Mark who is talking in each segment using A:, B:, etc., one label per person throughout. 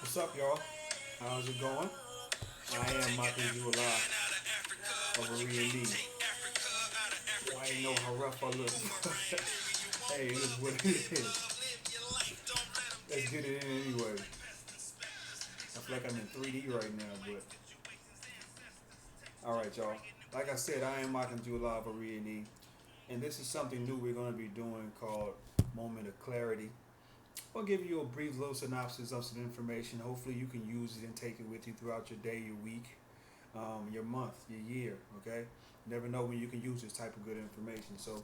A: What's up, y'all? How's it going? I am Michael Jula of Marie and D. Well, I know how rough I look. Hey, it is what it is. Let's get it in anyway. I feel like I'm in 3D right now, but all right, y'all. Like I said, I am Michael Jula of Marie and D, and this is something new we're going to be doing called Moment of Clarity. I'll give you a brief little synopsis of some information. Hopefully, you can use it and take it with you throughout your day, your week, your month, your year. Okay. You never know when you can use this type of good information. So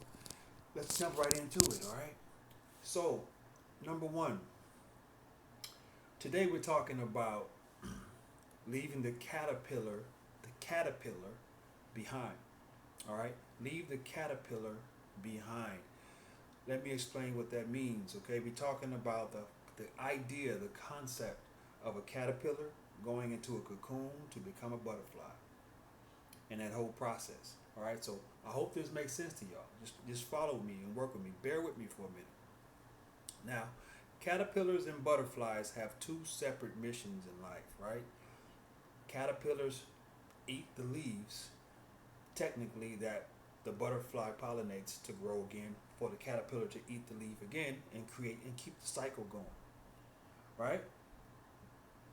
A: let's jump right into it. All right. So, number one, today we're talking about leaving the caterpillar behind. All right. Leave the caterpillar behind. Let me explain what that means. Okay. We're talking about the idea, the concept of a caterpillar going into a cocoon to become a butterfly, and that whole process. All right, so I hope this makes sense to y'all. Just follow me and work with me. Bear with me for a minute. Now, caterpillars and butterflies have two separate missions in life, right? Caterpillars eat the leaves, technically, that the butterfly pollinates to grow again, for the caterpillar to eat the leaf again and create and keep the cycle going, right?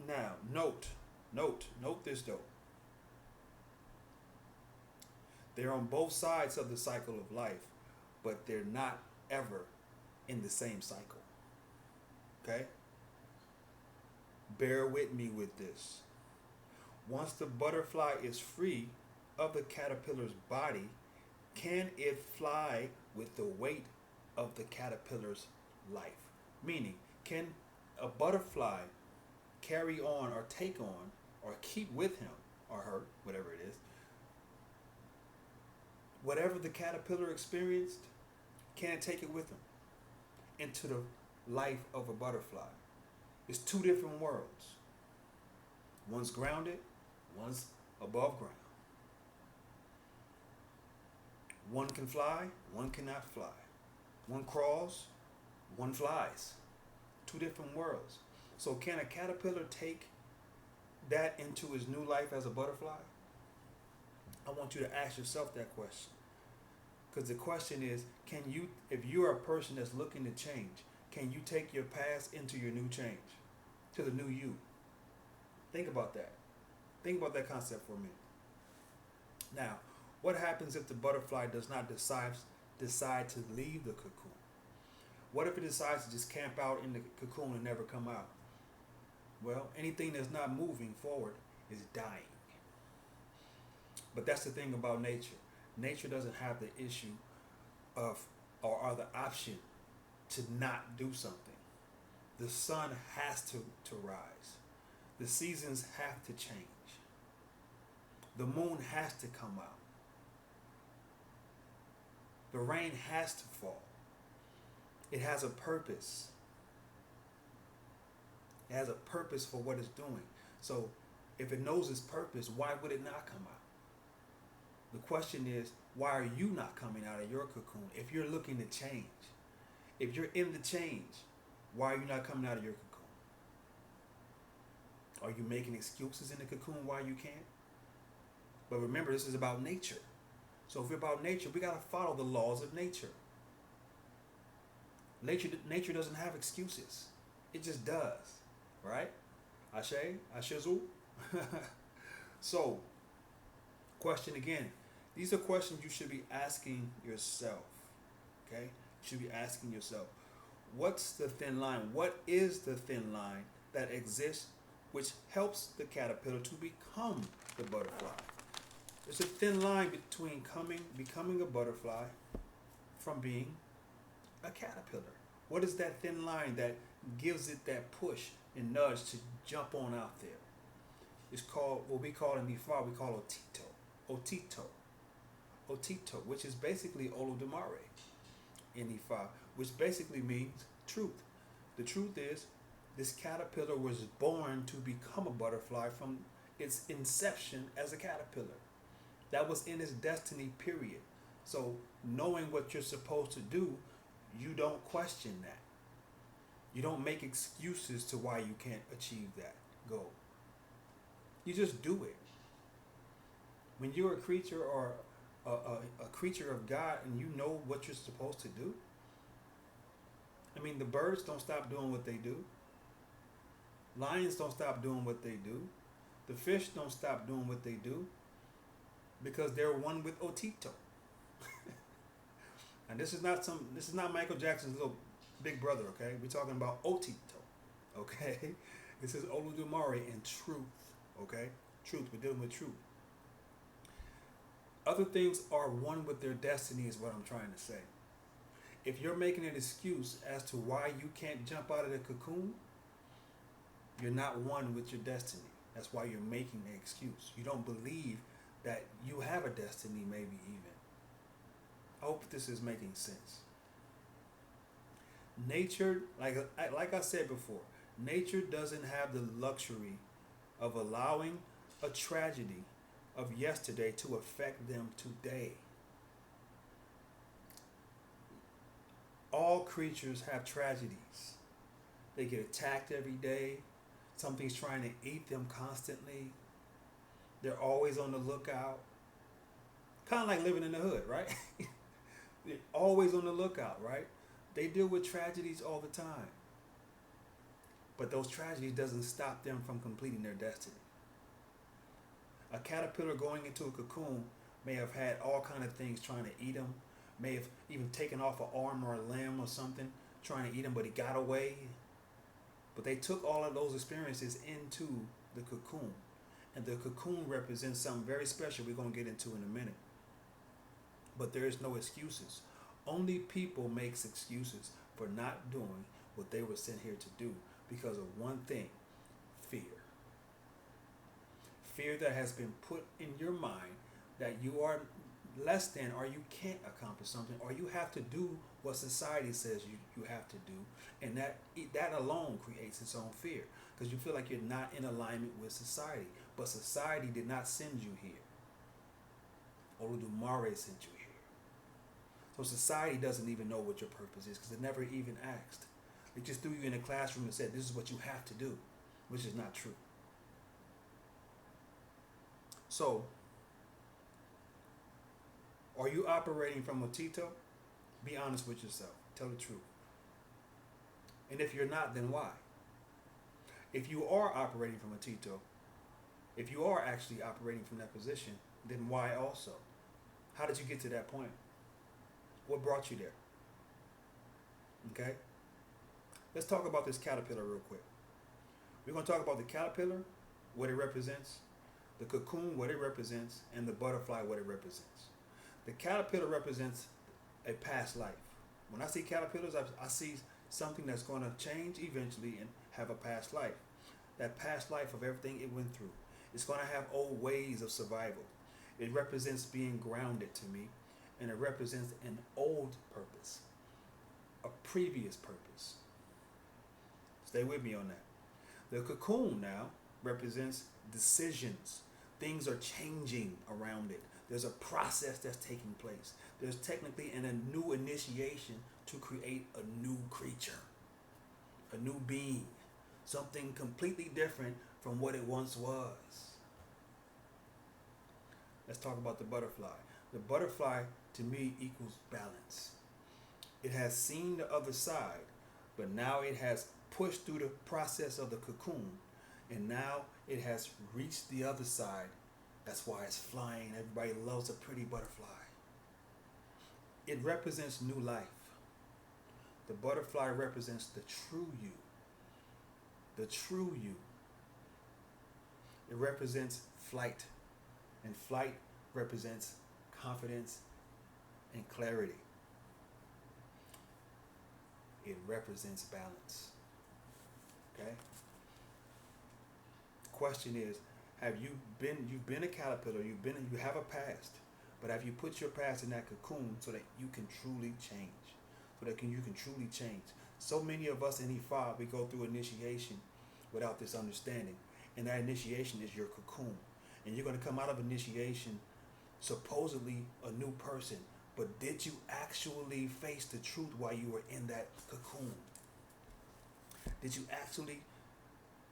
A: Now, note this though. They're on both sides of the cycle of life, but they're not ever in the same cycle. Okay? Bear with me with this. Once the butterfly is free of the caterpillar's body, can it fly with the weight of the caterpillar's life? Meaning, can a butterfly carry on or take on or keep with him or her, whatever it is, whatever the caterpillar experienced, can't take it with him into the life of a butterfly? It's two different worlds. One's grounded, one's above ground. One can fly, one cannot fly. One crawls, one flies. Two different worlds. So, can a caterpillar take that into his new life as a butterfly? I want you to ask yourself that question. Because the question is, can you, if you're a person that's looking to change, can you take your past into your new change, to the new you? Think about that. Think about that concept for a minute. Now, what happens if the butterfly does not decide to leave the cocoon? What if it decides to just camp out in the cocoon and never come out? Well, anything that's not moving forward is dying. But that's the thing about nature. Nature doesn't have the issue of or the option to not do something. The sun has to rise. The seasons have to change. The moon has to come out. The rain has to fall. It has a purpose. It has a purpose for what it's doing. So if it knows its purpose, why would it not come out? The question is, why are you not coming out of your cocoon if you're looking to change? If you're in the change, why are you not coming out of your cocoon? Are you making excuses in the cocoon why you can't? But remember, this is about nature. So if we're about nature, we got to follow the laws of nature. Nature doesn't have excuses. It just does. Right? Ashe? Ashizu? So, question again. These are questions you should be asking yourself. Okay? You should be asking yourself, what's the thin line? What is the thin line that exists which helps the caterpillar to become the butterfly? There's a thin line between becoming a butterfly from being a caterpillar. What is that thin line that gives it that push and nudge to jump on out there? It's called, what we call in Ifa, we call otito, which is basically Olodumare in Ifa, which basically means truth. The truth is, this caterpillar was born to become a butterfly from its inception as a caterpillar. That was in its destiny, period. So knowing what you're supposed to do, you don't question that. You don't make excuses to why you can't achieve that goal. You just do it. When you're a creature or a creature of God and you know what you're supposed to do, I mean, the birds don't stop doing what they do. Lions don't stop doing what they do. The fish don't stop doing what they do because they're one with Otito. And this is not Michael Jackson's little big brother, okay? We're talking about Otito, okay? This is Oludumare and truth, okay? Truth, we're dealing with truth. Other things are one with their destiny is what I'm trying to say. If you're making an excuse as to why you can't jump out of the cocoon, you're not one with your destiny. That's why you're making the excuse. You don't believe that you have a destiny, maybe even. I hope this is making sense. Nature, like I said before, nature doesn't have the luxury of allowing a tragedy of yesterday to affect them today. All creatures have tragedies. They get attacked every day. Something's trying to eat them constantly. They're always on the lookout. Kind of like living in the hood, right? They're always on the lookout, right? They deal with tragedies all the time. But those tragedies doesn't stop them from completing their destiny. A caterpillar going into a cocoon may have had all kind of things trying to eat him, may have even taken off an arm or a limb or something trying to eat him, but he got away. But they took all of those experiences into the cocoon. And the cocoon represents something very special we're going to get into in a minute. But there is no excuses. Only people make excuses for not doing what they were sent here to do because of one thing: fear. Fear that has been put in your mind that you are less than, or you can't accomplish something, or you have to do what society says you have to do, and that alone creates its own fear because you feel like you're not in alignment with society. But society did not send you here. Oludumare sent you here. So society doesn't even know what your purpose is because it never even asked. They just threw you in a classroom and said, this is what you have to do, which is not true. So, are you operating from Otito? Be honest with yourself. Tell the truth. And if you're not, then why? If you are operating from Otito, if you are actually operating from that position, then why also? How did you get to that point? What brought you there? Okay? Let's talk about this caterpillar real quick. We're going to talk about the caterpillar, what it represents, the cocoon, what it represents, and the butterfly, what it represents. The caterpillar represents a past life. When I see caterpillars, I see something that's going to change eventually and have a past life. That past life of everything it went through. It's going to have old ways of survival. It represents being grounded to me, and it represents an old purpose, a previous purpose. Stay with me on that. The cocoon now represents decisions. Things are changing around it. There's a process that's taking place. There's technically a new initiation to create a new creature, a new being, something completely different from what it once was. Let's talk about the butterfly. The butterfly, to me, equals balance. It has seen the other side, but now it has pushed through the process of the cocoon, and now it has reached the other side. That's why it's flying. Everybody loves a pretty butterfly. It represents new life. The butterfly represents the true you. The true you. It represents flight. And flight represents confidence and clarity. It represents balance. Okay? The question is, you've been a caterpillar, you have a past, but have you put your past in that cocoon so that you can truly change? So that you can truly change. So many of us in Ifa, we go through initiation without this understanding. And that initiation is your cocoon. And you're going to come out of initiation supposedly a new person. But did you actually face the truth while you were in that cocoon? Did you actually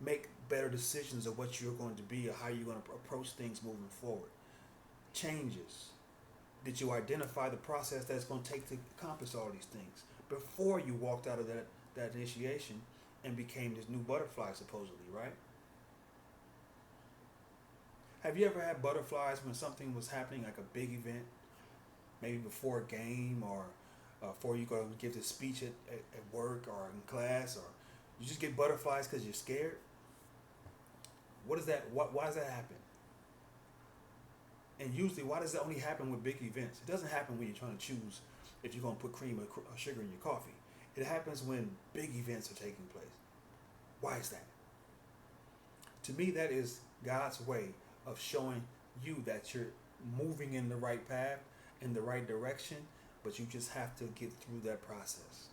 A: make better decisions of what you're going to be or how you're going to approach things moving forward? Changes. Did you identify the process that's going to take to accomplish all these things before you walked out of that initiation and became this new butterfly, supposedly, right? Have you ever had butterflies when something was happening, like a big event, maybe before a game or before you go give this speech at work or in class, or you just get butterflies because you're scared? What is that? Why does that happen? And usually, why does that only happen with big events? It doesn't happen when you're trying to choose if you're going to put cream or sugar in your coffee. It happens when big events are taking place. Why is that? To me, that is God's way of showing you that you're moving in the right path, in the right direction, but you just have to get through that process.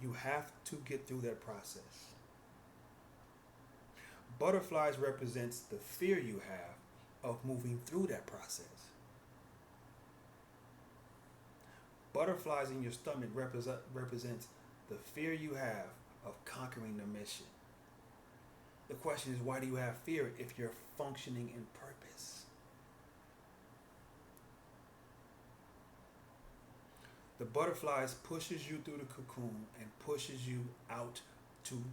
A: You have to get through that process. Butterflies represents the fear you have of moving through that process. Butterflies in your stomach represents the fear you have of conquering the mission. The question is, why do you have fear if you're functioning in purpose? The butterflies pushes you through the cocoon and pushes you out to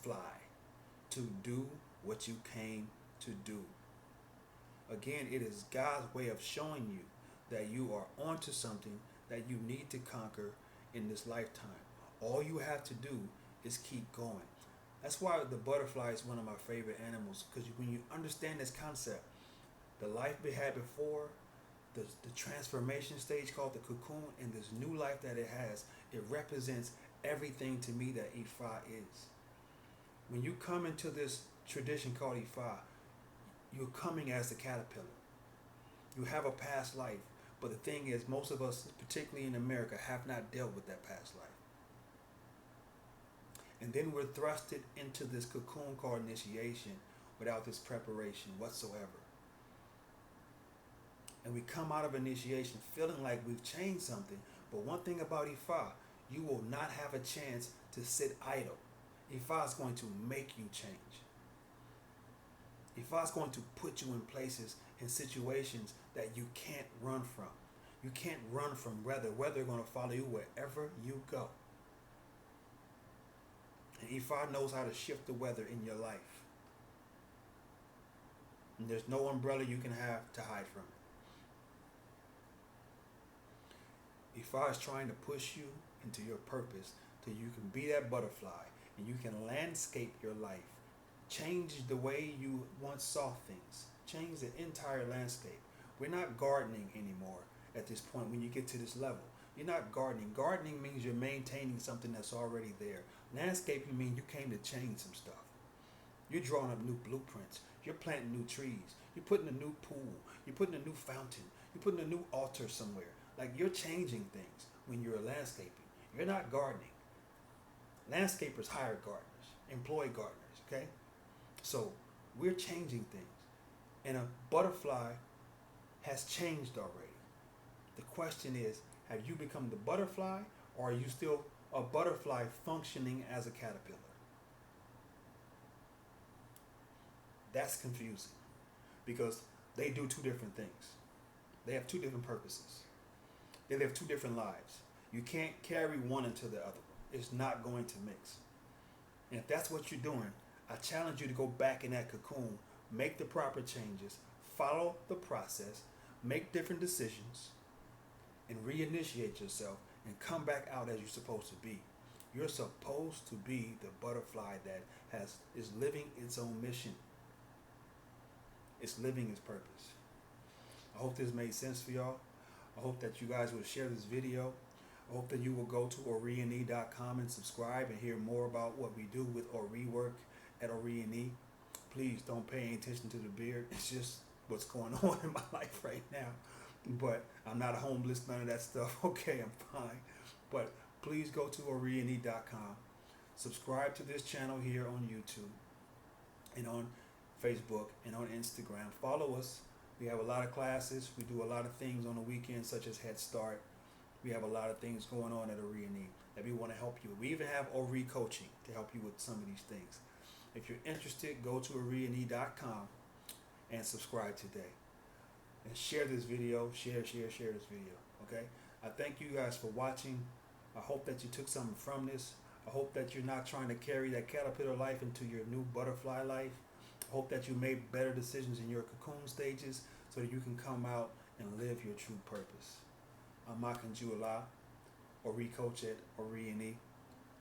A: fly, to do what you came to do. Again, it is God's way of showing you that you are onto something that you need to conquer in this lifetime. All you have to do is keep going. That's why the butterfly is one of my favorite animals, because when you understand this concept, the life we had before, the transformation stage called the cocoon, and this new life that it has, it represents everything to me that Ifa is. When you come into this tradition called Ifa, you're coming as a caterpillar. You have a past life, but the thing is, most of us, particularly in America, have not dealt with that past life. And then we're thrusted into this cocoon called initiation without this preparation whatsoever. And we come out of initiation feeling like we've changed something. But one thing about Ifa, you will not have a chance to sit idle. Ifa is going to make you change. Ifa is going to put you in places and situations that you can't run from. You can't run from weather. Weather is going to follow you wherever you go. And Ifa knows how to shift the weather in your life. And there's no umbrella you can have to hide from it. Ifa is trying to push you into your purpose till you can be that butterfly and you can landscape your life. Change the way you once saw things. Change the entire landscape. We're not gardening anymore at this point when you get to this level. You're not gardening. Gardening means you're maintaining something that's already there. Landscaping means you came to change some stuff. You're drawing up new blueprints. You're planting new trees. You're putting a new pool. You're putting a new fountain. You're putting a new altar somewhere. Like, you're changing things when you're landscaping. You're not gardening. Landscapers hire gardeners, employ gardeners, okay? So we're changing things. And a butterfly has changed already. The question is, have you become the butterfly, or are you still a butterfly functioning as a caterpillar? That's confusing, because they do two different things. They have two different purposes. They live two different lives. You can't carry one into the other one. It's not going to mix. And if that's what you're doing, I challenge you to go back in that cocoon, make the proper changes, follow the process, make different decisions, and reinitiate yourself and come back out as you're supposed to be. You're supposed to be the butterfly that is living its own mission. It's living its purpose. I hope this made sense for y'all. I hope that you guys will share this video. I hope that you will go to oriane.com and subscribe and hear more about what we do with Ori work at Oriane. Please don't pay any attention to the beard. It's just what's going on in my life right now. But I'm not homeless, none of that stuff. Okay, I'm fine. But please go to oriane.com. Subscribe to this channel here on YouTube and on Facebook and on Instagram. Follow us. We have a lot of classes. We do a lot of things on the weekends, such as Head Start. We have a lot of things going on at Arena that we want to help you. We even have Ori coaching to help you with some of these things. If you're interested, go to arena.com and subscribe today. And share this video. Share this video. Okay? I thank you guys for watching. I hope that you took something from this. I hope that you're not trying to carry that caterpillar life into your new butterfly life. I hope that you made better decisions in your cocoon stages so that you can come out and live your true purpose. I'm Makanju Allah, Ori Coach at Ori.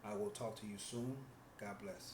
A: I will talk to you soon. God bless.